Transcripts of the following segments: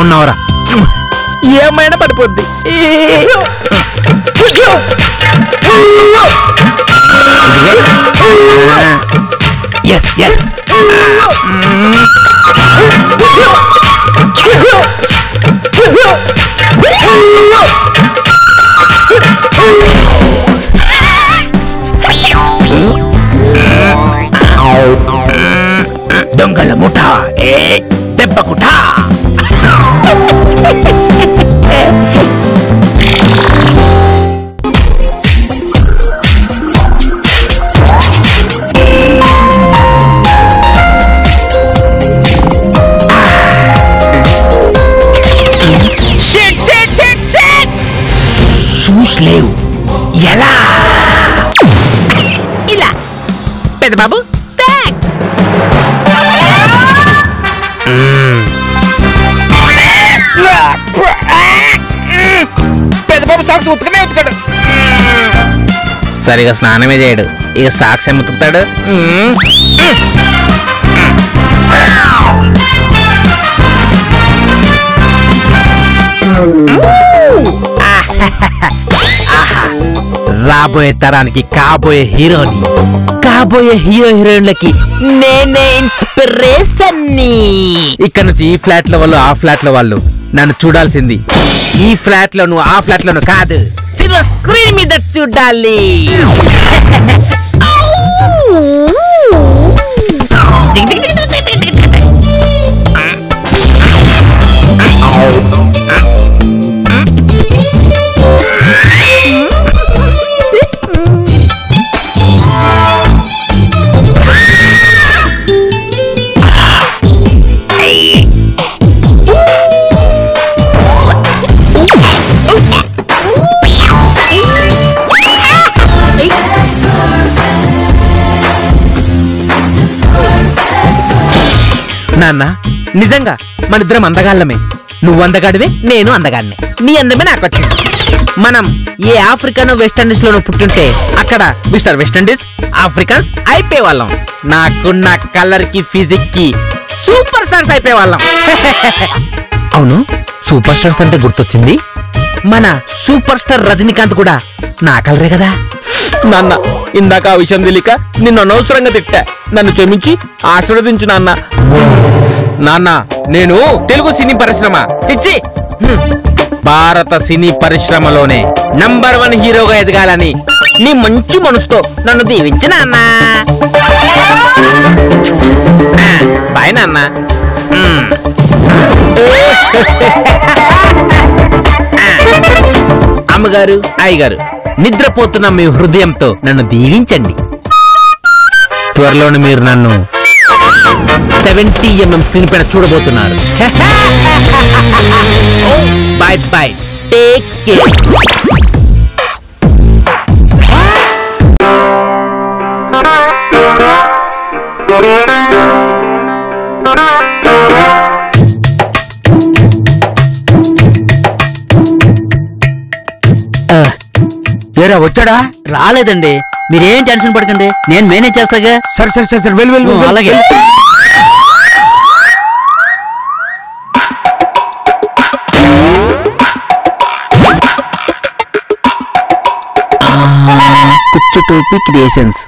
బాగున్నావురా. ఏమైనా పడిపోద్ది. Yes yes దొంగల ముఠా దెబ్బ కుఠా. షూస్ లేవు, ఎలా? ఇలా. పెద్ద బాబు థాంక్స్. పెద్ద బాబు సాక్స్ ఉతుకనే ఉతుకాడు. సరిగా స్నానమే చేయడు, ఇక సాక్స్ ఏం ఉతుకుతాడు? రాబోయే తరానికి కాబోయే హీరోని, కాబోయే హీరో హీరోయిన్లకి నేనే ఇన్స్పిరేషన్ ని. ఇక్కడ నుంచి ఈ ఫ్లాట్ లో వాళ్ళు, ఆ ఫ్లాట్ లో వాళ్ళు నన్ను చూడాల్సింది ఈ ఫ్లాట్ లోను ఆ ఫ్లాట్ లోను కాదు, సిల్వర్ స్క్రీన్ మీద చూడాలి. నాన్న, నిజంగా మనిద్దరం అందగాళ్ళమే. నువ్వు అందగాడివే, నేను అందగాడినే. నీ అందమే నాకు వచ్చింది. మనం ఏ ఆఫ్రికన్ వెస్టిండీస్ లోనూ పుట్టుంటే అక్కడ మిస్టర్ వెస్టిండీస్, ఆఫ్రికన్స్ అయిపోయేవాళ్ళం. నాకున్న కలర్ కి, ఫిజిక్ కి సూపర్ స్టార్స్ అయిపోయేవాళ్ళం. అవును, సూపర్ స్టార్స్ అంటే గుర్తొచ్చింది, మన సూపర్ స్టార్ రజనీకాంత్ కూడా నా కలరే కదా. నాన్న, ఇందాక ఆ విషయం తెలియక నిన్ను అనవసరంగా తిట్టా. నన్ను క్షమించి ఆశీర్వదించు నాన్న. నాన్న, నేను తెలుగు సినీ పరిశ్రమ చిచ్చి భారత సినీ పరిశ్రమలోనే నంబర్ 1 హీరోగా ఎదగాలని నీ మంచి మనసుతో నన్ను దీవించు నాన్న. బాయ్ నాన్న. అమ్మగారు, అయ్యగారు, నిద్రపోతున్న మీ హృదయంతో నన్ను దీవించండి. త్వరలోనే మీరు నన్ను 70mm స్క్రీన్ పైన చూడబోతున్నారు. Bye bye, take care. ఏరా వచ్చాడా? రాలేదండి. మీరేం టెన్షన్ పడకండి, నేను మేనేజ్ చేస్తాగా. సరే సరే సరే, వెళ్ళు. అలాగే. కుచ్చు టోపీ క్రియేషన్స్.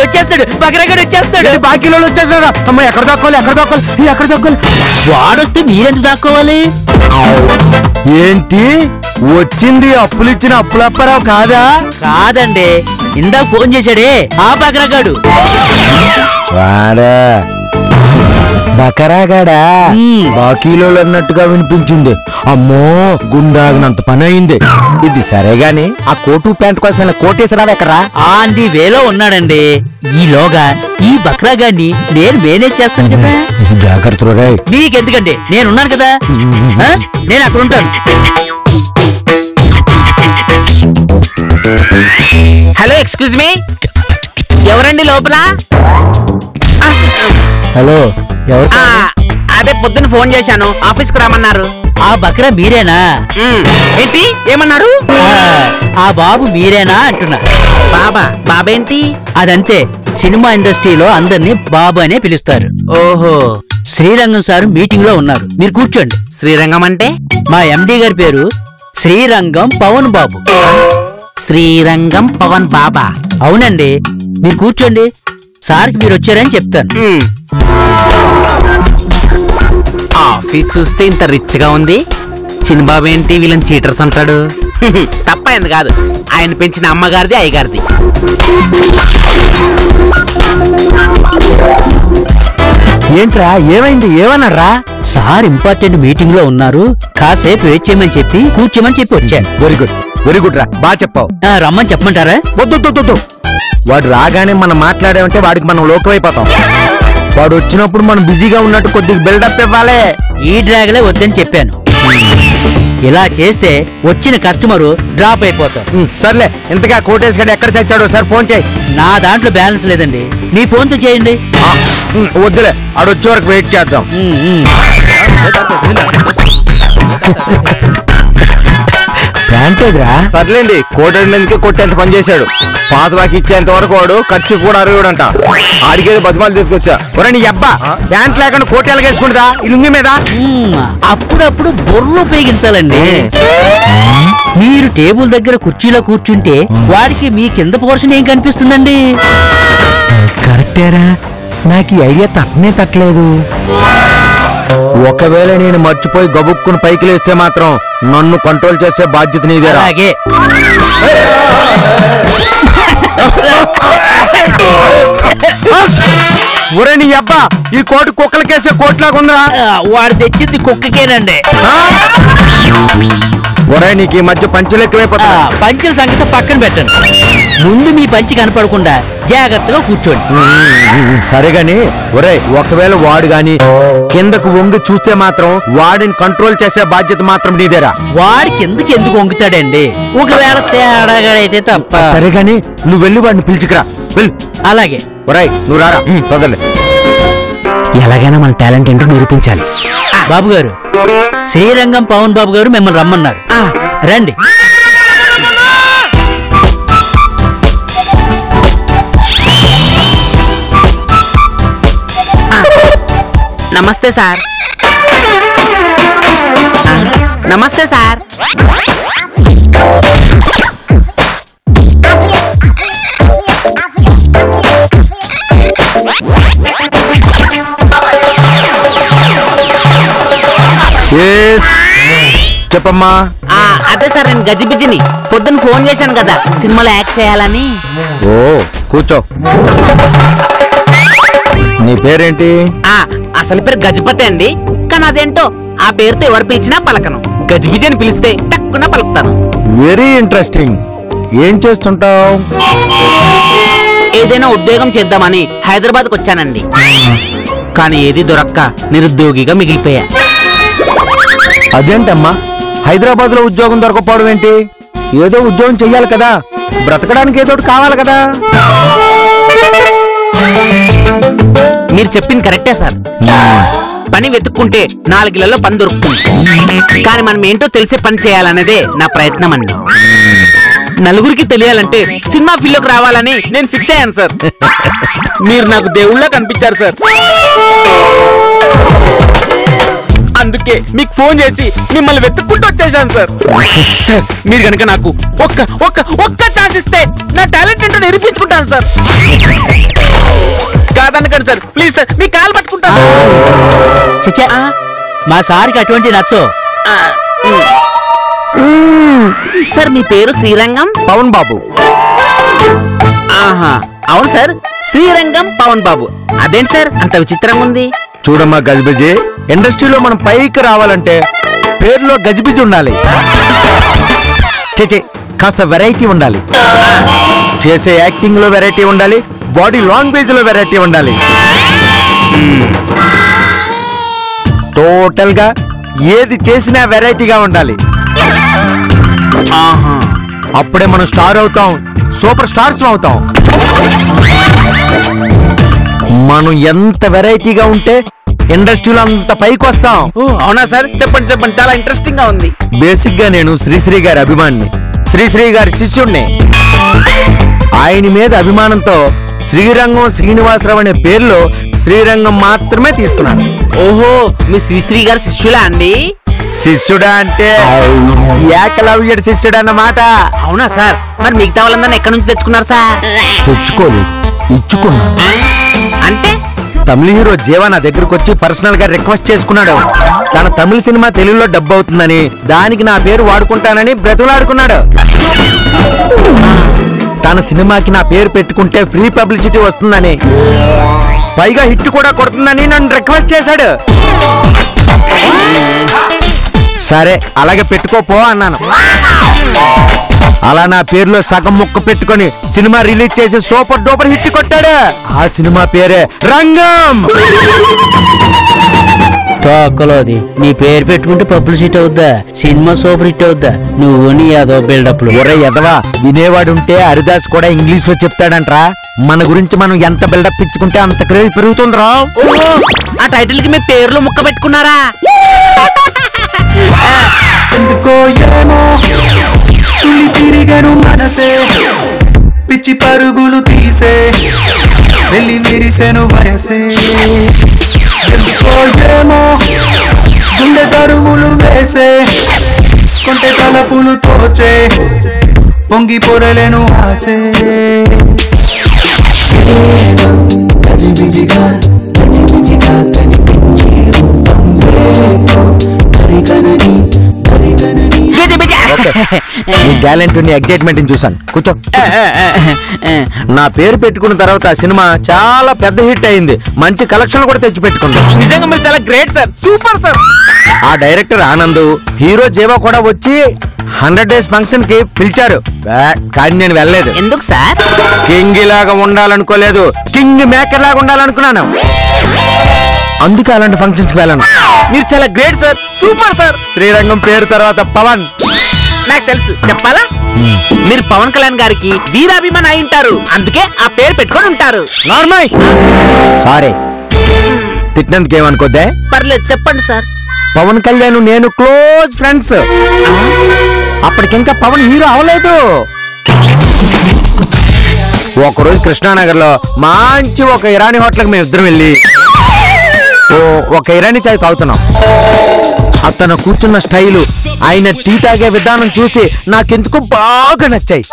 వచ్చేస్తాడు బకరగాడు వచ్చేస్తాడు. బాకీలో వచ్చేస్తాడు. అమ్మ, ఎక్కడ దాక్కోవాలి? వాడొస్తే మీరెందుకు దాక్కోవాలి? ఏంటి వచ్చింది? అప్పులిచ్చిన అప్పులప్పారావు కాదా? కాదండి, ఇందాక ఫోన్ చేశాడే ఆ బకరగాడు. వాడా బకరాగాడా? బాకీలో అన్నట్టుగా వినిపించింది. అమ్మో, గుండాగినంత పని అయింది. ఇది సరే గాని ఆ కోటు ప్యాంట్ కోసం కోటేశ్వరరావు ఎక్కడా? ఆంది వేలో ఉన్నాడండి. ఈలోగా ఈ బక్రాగాన్ని నేను మేనేజ్ చేస్తాను కదా. జాగ్రత్త రే. మీకెందుకండి, నేనున్నాను కదా. నేను అక్కడ ఉంటాను. హలో, ఎక్స్క్యూజ్ మీ, ఎవరండి లోపల? హలో, ఎవరు? అదే పొద్దున్న ఫోన్ చేశాను, ఆఫీస్ కి రమ్మన్నారు. ఆ బక్రా మీరేనా? ఏంటి ఏమన్నారు? ఆ బాబు మీరేనా అంటున్నా. బాబేంటి? అదంతే, సినిమా ఇండస్ట్రీలో అందరినీ బాబు అనే పిలుస్తారు. ఓహో, శ్రీరంగం సార్ మీటింగ్ లో ఉన్నారు, మీరు కూర్చోండి. శ్రీరంగం అంటే? మా ఎండి గారి పేరు శ్రీరంగం పవన్ బాబు. శ్రీరంగం పవన్ బాబా? అవునండి, మీరు కూర్చోండి, సార్కి మీరు వచ్చారని చెప్తాను. ఆఫీస్ చూస్తే ఇంత రిచ్ గా ఉంది, చిన్నబాబు ఏంటి వీళ్ళని చీటర్స్ అంటాడు? తప్పైంది కాదు, ఆయన పెంచిన అమ్మగారిది అయ్యగారిది. ఏంట్రా ఏమైంది, ఏమన్నారా? సార్ ఇంపార్టెంట్ మీటింగ్ లో ఉన్నారు, కాసేపు వెయిట్ చేయమని చెప్పి కూర్చోమని చెప్పి వచ్చాను. వెరీ గుడ్ రా, బాగా చెప్పావు. రమ్మని చెప్పమంటారా? వద్దు, వాడు రాగానే మనం మాట్లాడామంటే వాడికి మనం లోకమైపోతాం. వాడు వచ్చినప్పుడు మనం బిజీగా ఉన్నట్టు కొద్దిగా బిల్డప్ ఇవ్వాలి. ఈ డ్రాగలే వద్దని చెప్పాను. ఇలా చేస్తే వచ్చిన కస్టమరు డ్రాప్ అయిపోతారు. సర్లే, ఇంతగా కోటేష్ గడి ఎక్కడ చచ్చాడో సార్ ఫోన్ చేయి. నా దాంట్లో బ్యాలెన్స్ లేదండి, మీ ఫోన్తో చేయండి. వద్దులే, ఆడు వచ్చే వరకు వెయిట్ చేద్దాం. ప్యాంటేదిరా? సర్లేండి, కోటేందుకే కొట్టేంత పని చేశాడు. పాత బాకి ఇచ్చేంత వరకు వాడు ఖర్చు కూడా అరవడంట. ఆడికేదో బతిమాలు తీసుకొచ్చా. ఒరే నీ అబ్బా, ప్యాంట్ లేకుండా కోటేలు వేసుకుంటా ఈ లుంగి మీద. అప్పుడప్పుడు బొర్ర ఉపయోగించాలండి. మీరు టేబుల్ దగ్గర కుర్చీలో కూర్చుంటే వాడికి మీ కింద పోర్షన్ ఏం కనిపిస్తుందండి? కరెక్టేరా, నాకు ఈ ఐడియా తట్టనే తట్టలేదు. ఒకవేళ నేను మర్చిపోయి గబుక్కుని పైకి లేస్తే మాత్రం నన్ను కంట్రోల్ చేసే బాధ్యత నీదేరా. అలాగే. ఒరే నీ అబ్బా, ఈ కోటు కుక్కలకేసే కోట్లాగుందా? వాడు తెచ్చింది కుక్కకేనండి. ఒరే నీకు ఈ మధ్య పంచులు ఎక్కువైపోతా. పంచుల సంగతి పక్కన పెట్టండి, ముందు మీ పంచి కనపడకుండా జాగ్రత్తగా కూర్చోండి. సరే గాని ఒరే, ఒకవేళ వాడు గాని కిందకు వంగి చూస్తే మాత్రం వాడిని కంట్రోల్ చేసే బాధ్యత మాత్రం నీదేరా. వాడి కిందకి ఎందుకు వంగుతాడండి, ఒకవేళ తేడాగాడైతే తప్ప. సరే గాని నువ్వు వెళ్ళి వాడిని పిలుచుకురా, వెళ్ళు. అలాగే. ఒరే నువ్వు రారా, వదలే. ఎలాగైనా మన టాలెంట్ ఏంటో నిరూపించాలి. బాబు గారు, శ్రీరంగం పవన్ బాబు గారు మిమ్మల్ని రమ్మన్నారు, రండి. నమస్తే సార్. నమస్తే సార్. చెప్పమ్మా. అదే సార్, నేను గజిబిజిని పొద్దున్న ఫోన్ చేశాను కదా సినిమాలో యాక్ట్ చేయాలని. ఓ కూర్చో. నీ పేరేంటి? అసలు పేరు గజపతి అండి, కానీ అదేంటో ఆ పేరుతో ఎవరు పిలిచినా పలకను. గజిబిజి అని పిలిస్తే తక్కువ పలుకుతాను. Very interesting. ఏం చేస్తుంటావు? ఏదైనా ఉద్యోగం చేద్దామని హైదరాబాద్కి వచ్చానండి, కానీ ఏది దొరక్క నిరుద్యోగిగా మిగిలిపోయా. అదేంటమ్మా, హైదరాబాద్ లో ఉద్యోగం దొరకపోవడం ఏంటి? ఏదో ఉద్యోగం చెయ్యాలి కదా, బ్రతకడానికి ఏదో కావాలి కదా. మీరు చెప్పింది కరెక్టే సార్. పని వెతుక్కుంటే 4 ఇళ్లలో పని దొరుకుతుంది, కానీ మనం ఏంటో తెలిసే పని చేయాలనేదే నా ప్రయత్నం అండి. నలుగురికి తెలియాలంటే సినిమా ఫీల్డ్లోకి రావాలని నేను ఫిక్స్ అయ్యాను సార్. మీరు నాకు దేవుళ్ళ కనిపించారు సార్, అందుకే మీకు ఫోన్ చేసి మిమ్మల్ని వెతుక్కుంటూ వచ్చేసాను సార్. సార్ మీరు కనుక నాకు ఒక్క ఛాన్స్ ఇస్తే నా టాలెంట్ ఏంటో నిరూపించుకుంటాను సార్. కాదనకండి సార్, ప్లీజ్ సార్, మీ కాలు పట్టుకుంటాను. చచ్చా, మా సార్కి అటువంటి నచ్చో. సార్ మీ పేరు శ్రీరంగం పవన్ బాబు. ఆహా, అవును సార్, శ్రీరంగం పవన్ బాబు. అదేంటి సార్ అంత విచిత్రంగా ఉంది? చూడమ్మా గజిబిజి, ఇండస్ట్రీలో మనం పైకి రావాలంటే పేరులో గజిబిజి ఉండాలి, కాస్త వెరైటీ ఉండాలి, చేసే యాక్టింగ్ లో వెరైటీ ఉండాలి, బాడీ లాంగ్వేజ్ లో వెరైటీ ఉండాలి. టోటల్ గా ఏది చేసినా వెరైటీగా ఉండాలి. అప్పుడే మనం స్టార్ అవుతాం, సూపర్ స్టార్స్ అవుతాం. మనం ఎంత వెరైటీగా ఉంటే ఇండస్ట్రీలో అంత పైకి వస్తాం. అవునా సార్? చెప్పండి చెప్పండి, చాలా ఇంట్రెస్టింగ్ గా ఉంది. బేసిక్ గా నేను శ్రీశ్రీ గారి అభిమానిని, శ్రీశ్రీ గారి శిష్యుణ్ణి. ఆయన మీద అభిమానంతో శ్రీరంగం శ్రీనివాసరావు అనే పేరులో శ్రీరంగం మాత్రమే తీసుకున్నాను. ఓహో, మీ శ్రీశ్రీ గారి శిష్యులా అండి? శిష్యుడా అంటే ఏకలవ్యుడి శిష్యుడు అన్నమాట. అవునా సార్? మరి మిగతా వాళ్ళందరినీ ఎక్కడి నుంచి తెచ్చుకున్నారు సార్? తెచ్చుకోలేదు, ఇచ్చుకున్నాను. అంటే తమిళ హీరో జీవా నా దగ్గరకు వచ్చి పర్సనల్ గా రిక్వెస్ట్ చేసుకున్నాడు. తన తమిళ సినిమా తెలుగులో డబ్బు అవుతుందని, దానికి నా పేరు వాడుకుంటానని బ్రతులాడుకున్నాడు. తన సినిమాకి నా పేరు పెట్టుకుంటే ఫ్రీ పబ్లిసిటీ వస్తుందని, పైగా హిట్ కూడా కొడుతుందని నన్ను రిక్వెస్ట్ చేశాడు. సరే అలాగే పెట్టుకోపో అన్నాను. అలా నా పేరులో సగం ముక్క పెట్టుకొని సినిమా రిలీజ్ చేసి సూపర్ డూపర్ హిట్ కొట్టాడు. ఆ సినిమా పేరే రంగం. తోకలోది నీ పేరు పెట్టుకుంటే పబ్లిసిటీ అవుద్దా? సినిమా సూపర్ హిట్ అవుద్దా? నువ్వు నీ ఏదో బిల్డప్ ఒరే ఎదవా, వినేవాడుంటే హరిదాస్ కూడా ఇంగ్లీష్ లో చెప్తాడంట్రా. మన గురించి మనం ఎంత బిల్డప్ ఇచ్చుకుంటే అంత క్రేజ్ పెరుగుతుందిరా. ఆ టైటిల్ కి మీ పేర్లు ముక్క పెట్టుకున్నారా? ఎందుకో ఏమో తులి తిరిగను మనసే, పిచ్చి పరుగులు తీసే వెళ్ళి విరిసెను వయసే. ఎందుకో ఏమో గుండె తరువులు వేసే, గుండె తలపులు తోచే పొంగి పొరలేను ఆసే. గజిబిజిగా గజిబిజిగా కనిపించే రూపం లేదో పరిగణని పరిగణని. నీ టాలెంట్ నీ ఎగ్జైట్మెంట్ చూసాను. కూర్చో. నా పేరు పెట్టుకున్న తర్వాత ఆ సినిమా చాలా పెద్ద హిట్ అయింది. మంచి కలెక్షన్ కూడా తెచ్చి పెట్టుకుంది. నిజంగా మీరు చాలా గ్రేట్ సార్, సూపర్ సార్. ఆ డైరెక్టర్ ఆనంద్, హీరో జీవా కూడా వచ్చి 100 days ఫంక్షన్ కి పిలిచారు. కానీ నేను వెళ్ళలేదు. ఎందుకు సార్? కింగ్ లాగా ఉండాలనుకోలేదు, కింగ్ మేకర్ లాగా ఉండాలనుకున్నాను. అందుకే అలాంటి ఫంక్షన్స్ కి వెళ్ళను. మీరు చాలా great sir, super sir. Srirangam పేరు తర్వాత పవన్. నాకు తెలుసు, చెప్పాలా? మీరు పవన్ కళ్యాణ్ గారికి వీరాభిమాని అయి ఉంటారు, అందుకే ఆ పేరు పెట్టుకొని ఉంటారు. నార్మల్. సారీ, తిట్టినందుకు ఏమనుకోద్దే. పర్లేదు, చెప్పండి సార్. పవన్ కళ్యాణ్ నేను క్లోజ్ ఫ్రెండ్స్. అప్పటికింకా పవన్ హీరో అవలేదు. ఒకరోజు కృష్ణానగర్ లో మంచి ఒక ఇరానీ హోటల్కి మేము ఇద్దరం వెళ్ళి ఒక ఇరానీ చాయ్ తాగుతున్నాం. అతను కూర్చున్న స్టైలు, ఆయన టీ తాగే విధానం చూసి నాకెందుకు బాగా నచ్చాయి.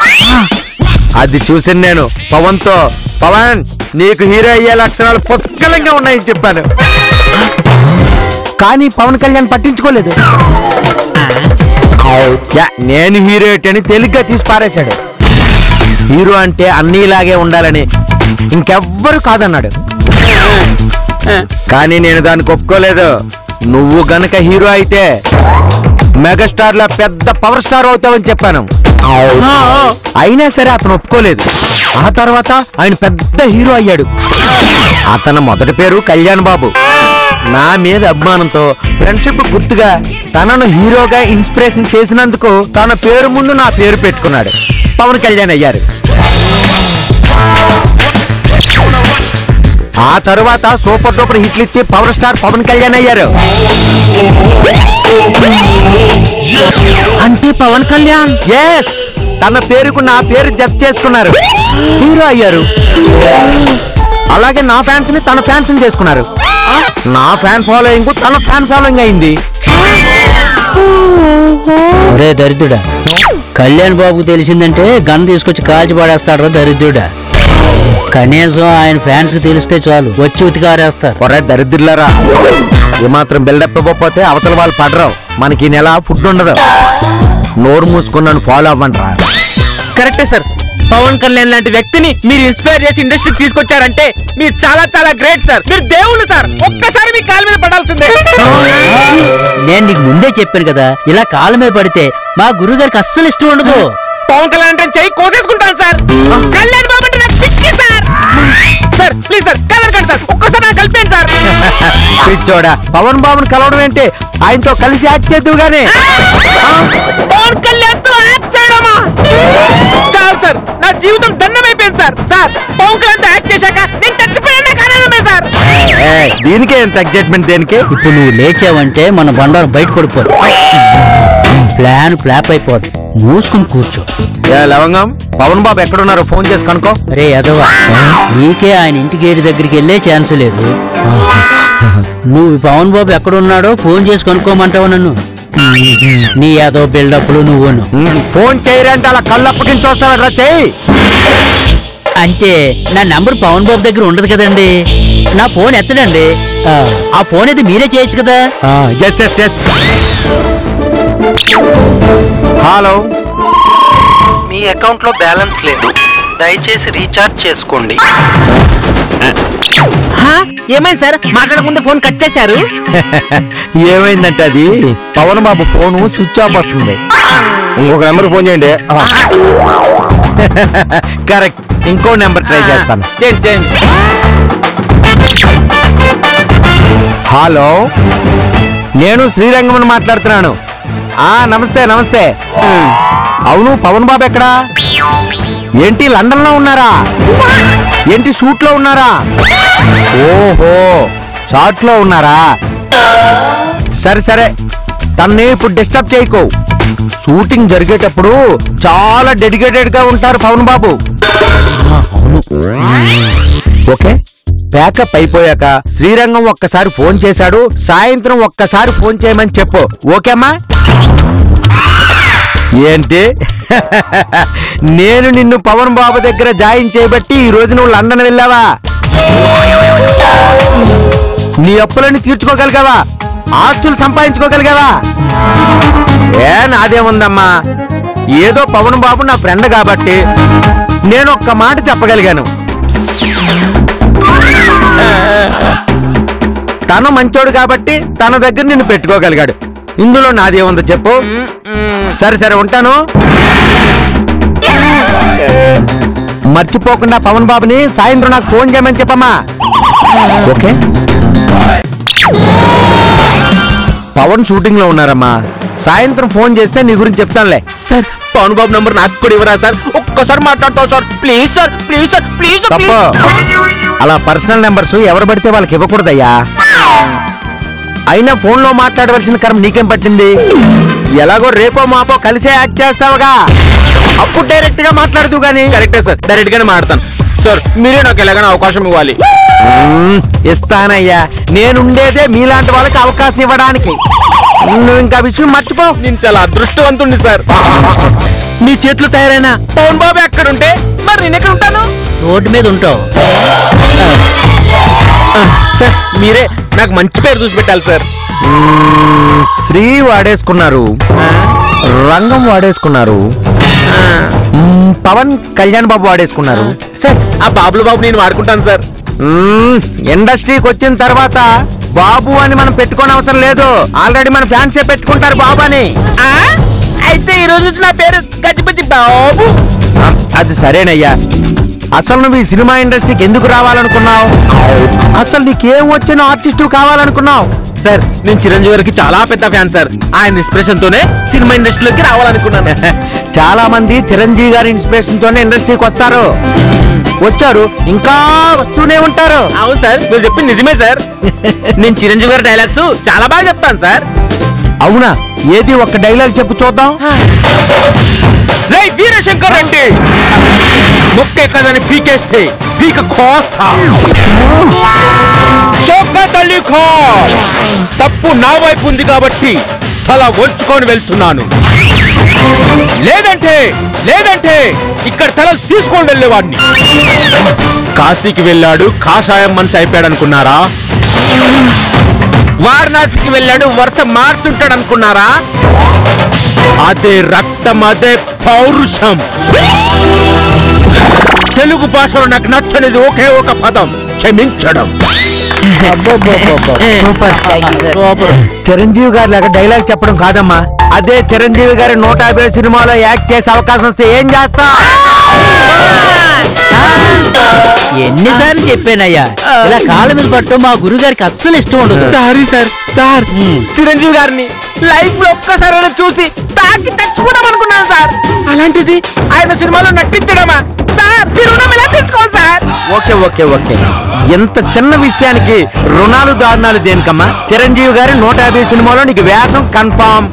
అది చూసి నేను పవన్ తో, పవన్ నీకు హీరో అయ్యే లక్షణాలు పుష్కలంగా ఉన్నాయని చెప్పాను. కానీ పవన్ కళ్యాణ్ పట్టించుకోలేదు. నేను హీరో అని తేలిగ్గా తీసి పారేశాడు. హీరో అంటే అన్నీలాగే ఉండాలని, ఇంకెవ్వరు కాదన్నాడు. కానీ నేను దానికి ఒప్పుకోలేదు. నువ్వు గనక హీరో అయితే మెగాస్టార్ లా పెద్ద పవర్ స్టార్ అవుతావని చెప్పాను. అయినా సరే అతను ఒప్పుకోలేదు. ఆ తర్వాత ఆయన పెద్ద హీరో అయ్యాడు. అతని మొదటి పేరు కళ్యాణ్ బాబు. నా మీద అభిమానంతో ఫ్రెండ్షిప్ గుర్తుగా తనను హీరోగా ఇన్స్పిరేషన్ చేసినందుకు తన పేరు ముందు నా పేరు పెట్టుకున్నాడు. పవన్ కళ్యాణ్ అయ్యారు. ఆ తరువాత సూపర్ డూపర్ హిట్లు ఇచ్చి పవర్ స్టార్ పవన్ కళ్యాణ్ అయ్యారు. అంటే పవన్ కళ్యాణ్ ఎస్, తన పేరుకు నా పేరు జప్ చేసుకున్నారు, హీరో అయ్యారు. అలాగే నా ఫ్యాన్స్ ని తన ఫ్యాన్స్ చేసుకున్నారు. నా ఫ్యాన్ ఫాలోయింగ్ తన ఫ్యాన్ ఫాలోయింగ్ అయింది. ఒరే దరిద్రుడా, కళ్యాణ్ బాబుకు తెలిసిందంటే గన్ తీసుకొచ్చి కాల్చి పడేస్తాడు దరిద్రుడా. కనీసం ఆయన ఫ్యాన్స్ కి తెలిస్తే చాలు, వచ్చి ఉతికారేస్తారు. ఒరే దరిద్రులారా, ఏమాత్రం బిల్డప్ ఇవ్వకపోతే అవతల వాళ్ళు పడరావు. మనకి ఈ నెల ఫుడ్ ఉండదు. నోరు మూసుకున్నాను, ఫాలో అవ్వండిరా. కరెక్టే సార్. పవన్ కళ్యాణ్ లాంటి వ్యక్తిని మీరు ఇన్స్పైర్ చేసి ఇండస్ట్రీకి తీసుకొచ్చారంటే మీరు చాలా చాలా గ్రేట్ సార్. మీరు దేవుళ్ళు సార్. ఒక్కసారి మీ కాళ్ళ మీద పడాల్సిందే. నేను నీకు ముందే చెప్పాను కదా, ఇలా కాళ్ళ మీద పడితే మా గురువు గారికి అస్సలు ఇష్టం ఉండదు. పవన్ కళ్యాణ్ అంటే చెయ్యి కోసేసుకుంటాను సార్. కళ్యాణ్ బాబు అంటే నాకు పిచ్చి సార్. సార్ ప్లీజ్ సార్, కలవకండి సార్, ఒక్కసారి నాకు కలిపేయండి సార్. పిచ్చోడా, పవన్ బాబుని కలవడం ఏంటి? ఆయనతో కలిసి యాక్ట్ చేద్దువు గానీ. పవన్ కళ్యాణ్ తో యాక్ట్ చేయడమా? చాలు సార్, నా జీవితం దండమైపోయింది సార్. సార్ పవన్ కళ్యాణ్ తో యాక్ట్ చేశాక నేను చచ్చిపోయాను, నాకు ఆనందమే సార్. సార్. దీనికే ఎంత ఎగ్జైట్మెంట్ దేనికి? ఇప్పుడు నువ్వు లేచావంటే మన బండారు బయట పడిపోదు, ప్లాన్ ఫ్లాప్ అయిపోద్ది. మూసుకుని కూర్చో. లవంగం, పవన్ బాబు ఎక్కడున్నారో ఫోన్ చేసి కనుకో. రే అదవా, నీకే ఆయన ఇంటి గేటు దగ్గరికి వెళ్ళే ఛాన్స్ లేదు. నువ్వు పవన్ బాబు ఎక్కడున్నాడో ఫోన్ చేసి కనుక్కోమంటావు నన్ను? నీ ఏదో బిల్డప్లు నువ్వును. ఫోన్ చేయరంటే అలా కళ్ళు అప్పటించి చూస్తావా? చెయ్యి. అంటే నా నంబర్ పవన్ బాబు దగ్గర ఉండదు కదండి, నా ఫోన్ ఎత్తడండి. ఆ ఫోన్ అయితే మీరే చేయొచ్చు కదా. Yes yes yes. హలో, మీ అకౌంట్ లో బ్యాలెన్స్ లేదు, దయచేసి రీఛార్జ్ చేసుకోండి. ఏమైంది సార్? మాట్లాడకుండా ఫోన్ కట్ చేశారు. ఏమైందంటే అది పవన్ బాబు ఫోను స్విచ్ ఆఫ్ వస్తుంది. ఇంకొక నెంబర్ ఫోన్ చేయండి. కరెక్ట్, ఇంకో నెంబర్ ట్రై చేస్తాను. చేయండి. హలో, నేను శ్రీరంగం మాట్లాడుతున్నాను. నమస్తే నమస్తే. అవును, పవన్ బాబు ఎక్కడా? ఏంటి లండన్ లో ఉన్నారా? ఏంటి షూట్ లో ఉన్నారా? ఓహో, షార్ట్ లో ఉన్నారా? సరే సరే, తన్నే ఇప్పుడు డిస్టర్బ్ చేయకు. షూటింగ్ జరిగేటప్పుడు చాలా డెడికేటెడ్ గా ఉంటారు పవన్ బాబు. అవును, ఓకే. ప్యాకప్ అయిపోయాక శ్రీరంగం ఒక్కసారి ఫోన్ చేశాడు, సాయంత్రం ఒక్కసారి ఫోన్ చేయమని చెప్పు. ఓకేమ్మా? ఏంటి, నేను నిన్ను పవన్ బాబు దగ్గర జాయిన్ చేయబట్టి ఈ రోజు నువ్వు లండన్ వెళ్ళావా? నీ అప్పులన్నీ తీర్చుకోగలిగావా? ఆస్తులు సంపాదించుకోగలిగావా? నాదేముందమ్మా, ఏదో పవన్ బాబు నా ఫ్రెండ్ కాబట్టి నేను ఒక్క మాట చెప్పగలిగాను. తను మంచోడు కాబట్టి తన దగ్గర నిన్ను పెట్టుకోగలిగాడు. ఇందులో నాదేముందో చెప్పు. సరే సరే, ఉంటాను. మర్చిపోకుండా పవన్ బాబుని సాయంత్రం నాకు ఫోన్ చేయమని చెప్పమ్మా. ఓకే. పవన్ షూటింగ్ లో ఉన్నారమ్మా, సాయంత్రం ఫోన్ చేస్తే నీ గురించి చెప్తానులే. సార్, పవన్ బాబు నంబర్ నాకు కూడా ఇవ్వరా సార్? ఒక్కసారి మాట్లాడతావు sir? Please sir, please sir, please. తప్పు, అలా పర్సనల్ నెంబర్స్ ఎవరు పడితే వాళ్ళకి ఇవ్వకూడదయ్యా. అయినా ఫోన్ లో మాట్లాడవలసిన కర్మ నీకేం పట్టింది? ఎలాగో రేపో మాపో కలిసే యాక్ట్ చేస్తావుగా, అప్పుడు డైరెక్ట్ గా మాట్లాడుతూ గానీ. కరెక్టే సార్, డైరెక్ట్ గానే మాట్లాడతాను సార్. మీరే నాకు ఎలాగైనా అవకాశం ఇవ్వాలి. ఇస్తానయ్యా, నేనుండేదే మీలాంటి వాళ్ళకి అవకాశం ఇవ్వడానికి. నువ్వు ఇంకా విషయం మర్చిపో. నేను చాలా అదృష్టవంతుణ్ణి సార్. నీ చేతులు తయారైనా పవన్ బాబు ఎక్కడుంటే మరి నేను ఎక్కడ ఉంటాను? రోడ్డు మీద ఉంటావు. సార్, మీరే నాకు మంచి పేరు చూసి పెట్టాలి సార్. శ్రీ వాడేసుకున్నారు, రంగం వాడేసుకున్నారు, పవన్ కళ్యాణ్ బాబు వాడేసుకున్నారు. సార్, ఆ బాబుల బాబు నేను వాడుకుంటాను సార్. ఇండస్ట్రీకి వచ్చిన తర్వాత బాబు అని మనం పెట్టుకోని అవసరం లేదు. ఆల్రెడీ మన ఫ్యాన్సే పెట్టుకుంటారు బాబు అని. అయితే ఈ రోజు నుంచి నా పేరు గజిబిజి బాబు. అది సరేనయ్యా. అసలు నువ్వు ఈ సినిమా ఇండస్ట్రీకి ఎందుకు రావాలనుకున్నావు? అసలు నీకేం వచ్చిన ఆర్టిస్టు కావాలనుకున్నావు? సార్, నేను చిరంజీవి గారికి చాలా పెద్ద ఫ్యాన్ సార్. ఆయన ఇన్స్పిరేషన్ తోనే సినిమా ఇండస్ట్రీలోకి రావాలనుకున్నాను. చాలా మంది చిరంజీవి గారి ఇన్స్పిరేషన్ తోనే ఇండస్ట్రీకి వస్తారు, వచ్చారు, ఇంకా వస్తూనే ఉంటారు. అవును సార్, మీరు చెప్పింది నిజమే సార్. నేను చిరంజీవి గారి డైలాగ్స్ చాలా బాగా చెప్తాను సార్. అవునా? ఏది ఒక్క డైలాగ్ చెప్పు చూద్దాం. రే వీరశంకర్ రెడ్డి, మొక్కే కదని పీకేస్తే పీక కోస్తా. షౌకత్ అలీ ఖాన్, తప్పు నా వైపు ఉంది కాబట్టి తల వంచుకొని వెళ్తున్నాను. లేదంటే ఇక్కడ తల తీసుకొని వెళ్ళేవాడిని. కాశీకి వెళ్ళాడు, కాషాయం మనసు అయిపోయాడు అనుకున్నారా? వారణాసికి వెళ్ళాడు, వరుస మార్చుంటాడు అనుకున్నారా? అదే రక్తం, అదే పౌరుషం. తెలుగు భాషలో నాకు నచ్చనిది ఒకే ఒక పదం, క్షమించడం. Super super. చిరంజీవి గారి లాగా డైలాగ్ చెప్పడం కాదమ్మా, అదే చిరంజీవి గారి 150 సినిమాలో యాక్ట్ చేసే అవకాశం వస్తే ఏం చేస్తా? ఎన్నిసార్లు చెప్పానయ్యా, ఇలా కాళ్ళ మీద పట్టడం మా గురుగారికి అస్సలు ఇష్టం ఉండదు. సారీ సార్, చిరంజీవి గారిని లైఫ్ లో ఒక్కసారి చూసి తాకి తెచ్చుకుందాం అనుకున్నాను సార్. అలాంటిది ఆయన సినిమాలో నటించడమా సార్? మీరు ఎలా తెచ్చుకోవాలి సార్? ఓకే ఓకే ఓకే ఎంత చిన్న విషయానికి రుణాలు దారుణాలు దేనికమ్మా? చిరంజీవి గారి 150 సినిమాలో నీకు వేషం కన్ఫామ్.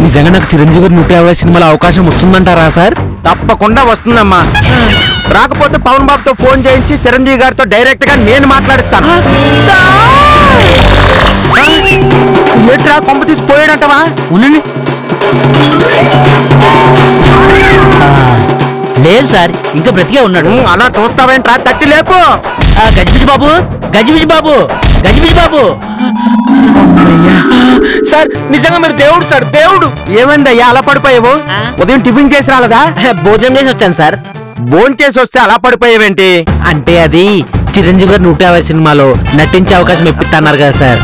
నిజంగా నాకు చిరంజీవి గారు 150 సినిమాల అవకాశం వస్తుందంటారా సార్? తప్పకుండా వస్తుందమ్మా. రాకపోతే పవన్ బాబుతో ఫోన్ చేయించి చిరంజీవి గారితో డైరెక్ట్ గా నేను మాట్లాడిస్తాను. ఏట్రా కొంప తీసి పోయాడంటవా? ఉండండి. లేదు సార్, ఇంకా బ్రతికే ఉన్నాడు. అలా చూస్తావేంట్రా? తట్టి లేపు. గజిబిజి బాబు, గజిబిజి బాబు, గజిబిజి బాబు. సార్ నిజంగా మీరు దేవుడు సార్, దేవుడు. ఏమైందయ్యా అలా పడిపోయావు? ఉదయం టిఫిన్ చేసి రాలేదా? భోజనం చేసి వచ్చాను సార్. భోజనం చేసి వస్తే అలా పడిపోయావేంటి? అంటే అది చిరంజీవి గారు 150 సినిమాలో నటించే అవకాశం ఇప్పిస్తున్నారు కదా సార్,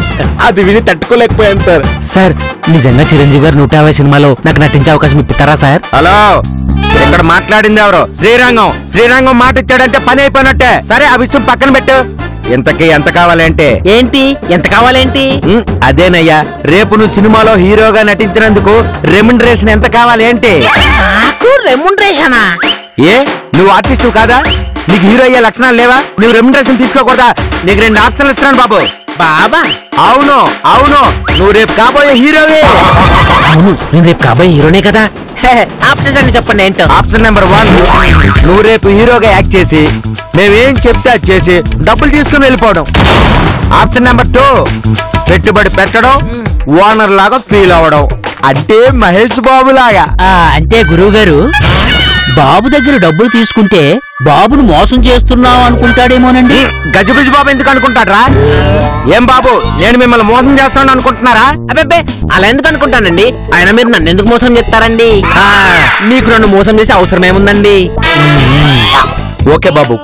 అది విని తట్టుకోలేకపోయాను సార్. సార్ నిజంగా చిరంజీవి గారు 150 సినిమాలో నాకు నటించే అవకాశం ఇప్పిస్తారా సార్? హలో, ఇక్కడ మాట్లాడింది ఎవరు? శ్రీరంగం. శ్రీరంగం మాట ఇచ్చాడంటే పని అయిపోయినట్టే. సరే ఆ విషయం పక్కన పెట్టు. ఇంతకీ ఎంత కావాలంటే? ఏంటి ఎంత కావాలేంటి? అదేనయ్యా, రేపు నువ్వు సినిమాలో హీరోగా నటించినందుకు రెమ్యునరేషన్ ఎంత కావాలి ఏంటి? నాకు రెమ్యునరేషనా? ఏ నువ్వు ఆర్టిస్టు కాదా? నీకు హీరో అయ్యే లక్షణాలు లేవా? నువ్వు రెమ్యునరేషన్ తీసుకోకూడదా? నీకు 2 ఆప్షన్లు ఇస్తున్నాను బాబు. బాబా? అవును అవును, నువ్వు రేపు కాబోయే హీరోవే. అవును, నేను రేపు కాబోయే హీరోనే కదా. ఆప్షన్స్ అని చెప్పండి ఏంటో. ఆప్షన్ నెంబర్ 1, నువ్వు రేపు హీరోగా యాక్ట్ చేసి మేమేం చెప్తే అది చేసి డబ్బులు తీసుకుని వెళ్ళిపోవడం. ఆప్షన్ నెంబర్ 2, పెట్టుబడి పెట్టడం, ఓనర్ లాగా ఫీల్ అవడం. అంటే మహేష్ బాబు లాగా. అంటే గురువు గారు, బాబు దగ్గర డబ్బులు తీసుకుంటే బాబును మోసం చేస్తున్నావు అనుకుంటాడేమోనండి. గజిబిజి బాబు ఎందుకు అనుకుంటాడ్రా? ఏం బాబు, నేను మిమ్మల్ని మోసం చేస్తాను అనుకుంటున్నారా? అబ్బే అలా ఎందుకు అనుకుంటానండి? ఆయన మీరు నన్ను ఎందుకు మోసం చేస్తారండి? మీకు నన్ను మోసం చేసే అవసరం ఏముందండి? ఓకే బాబు,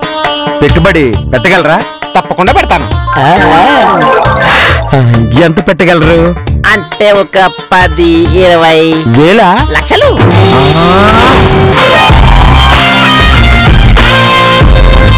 పెట్టుబడి పెట్టగలరా? తప్పకుండా పెడతాను. ఎంత పెట్టగలరు? అంటే ఒక 10-20 వేల లక్షలు.